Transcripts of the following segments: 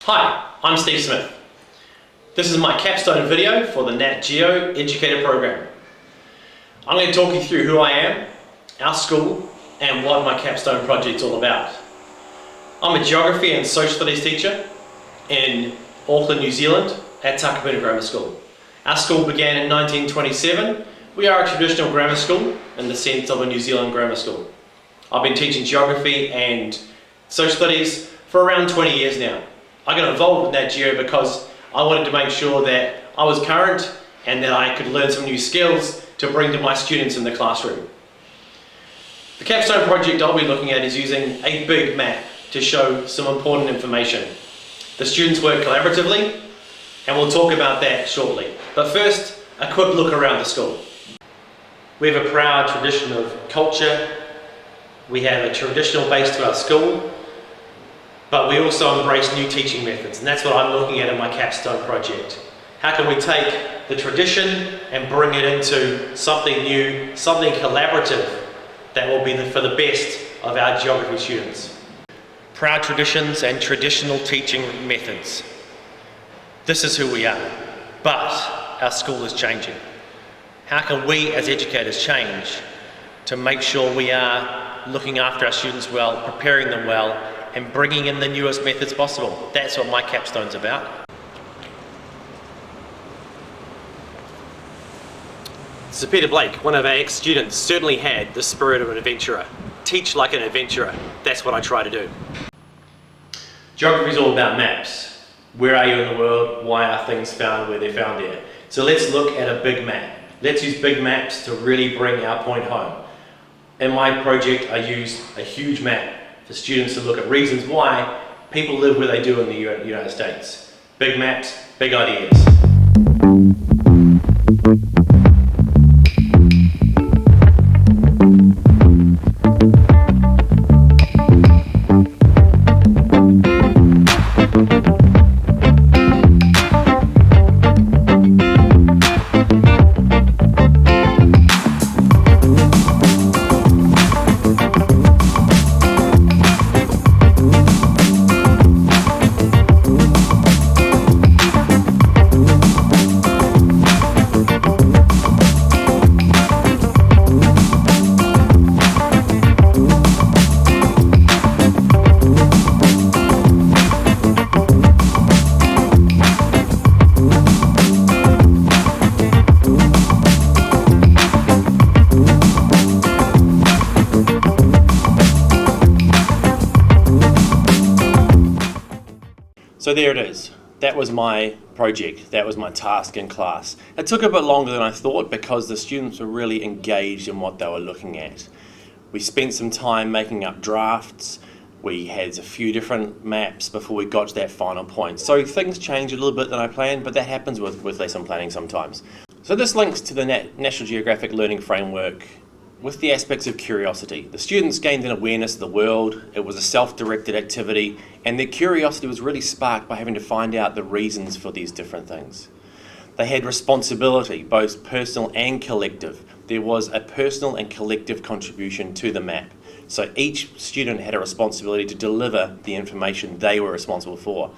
Hi, I'm Steve Smith. This is my capstone video for the Nat Geo Educator program. I'm going to talk you through who I am, our school, and what my capstone project's all about. I'm a geography and social studies teacher in Auckland, New Zealand at Takapuna Grammar School. Our school began in 1927. We are a traditional grammar school in the sense of a New Zealand grammar school. I've been teaching geography and social studies for around 20 years now. I got involved with Nat Geo because I wanted to make sure that I was current and that I could learn some new skills to bring to my students in the classroom. The capstone project I'll be looking at is using a big map to show some important information. The students work collaboratively and we'll talk about that shortly. But first, a quick look around the school. We have a proud tradition of culture. We have a traditional base to our school. But we also embrace new teaching methods, and that's what I'm looking at in my capstone project. How can we take the tradition and bring it into something new, something collaborative that will be for the best of our geography students? Proud traditions and traditional teaching methods. This is who we are, but our school is changing. How can we as educators change to make sure we are looking after our students well, preparing them well, and bringing in the newest methods possible? That's what my capstone's about. Sir Peter Blake, one of our ex-students, certainly had the spirit of an adventurer. Teach like an adventurer. That's what I try to do. Geography is all about maps. Where are you in the world? Why are things found where they're found here? So let's look at a big map. Let's use big maps to really bring our point home. In my project, I use a huge map for students to look at reasons why people live where they do in the United States. Big maps, big ideas. So there it is. That was my project. That was my task in class. It took a bit longer than I thought because the students were really engaged in what they were looking at. We spent some time making up drafts. We had a few different maps before we got to that final point. So things changed a little bit than I planned, but that happens with lesson planning sometimes. So this links to the National Geographic Learning Framework with the aspects of curiosity. The students gained an awareness of the world. It was a self-directed activity, and their curiosity was really sparked by having to find out the reasons for these different things. They had responsibility, both personal and collective. There was a personal and collective contribution to the map. So each student had a responsibility to deliver the information they were responsible for.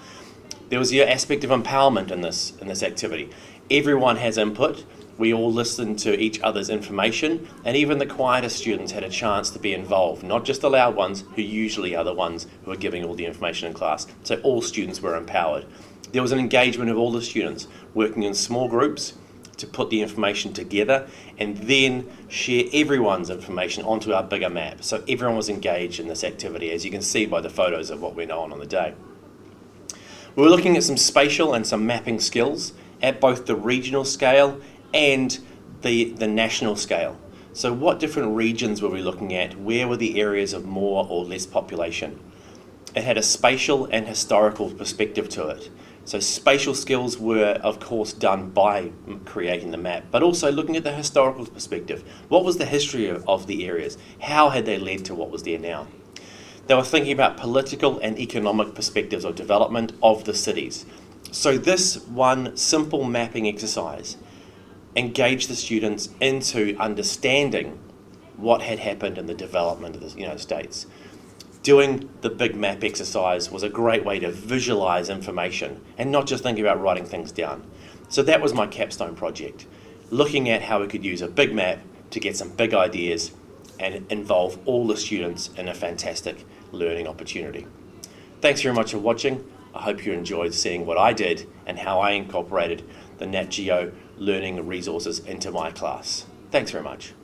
There was the aspect of empowerment in this activity. Everyone has input. We all listened to each other's information, and even the quieter students had a chance to be involved, not just the loud ones, who usually are the ones who are giving all the information in class. So all students were empowered. There was an engagement of all the students working in small groups to put the information together and then share everyone's information onto our bigger map. So everyone was engaged in this activity, as you can see by the photos of what went on the day. We were looking at some spatial and some mapping skills at both the regional scale and the national scale. So what different regions were we looking at? Where were the areas of more or less population? It had a spatial and historical perspective to it. So spatial skills were, of course, done by creating the map, but also looking at the historical perspective. What was the history of the areas? How had they led to what was there now? They were thinking about political and economic perspectives of development of the cities. So this one simple mapping exercise engaged the students into understanding what had happened in the development of the United States. Doing the big map exercise was a great way to visualize information and not just think about writing things down. So that was my capstone project, looking at how we could use a big map to get some big ideas and involve all the students in a fantastic learning opportunity. Thanks very much for watching. I hope you enjoyed seeing what I did and how I incorporated the Nat Geo learning resources into my class. Thanks very much.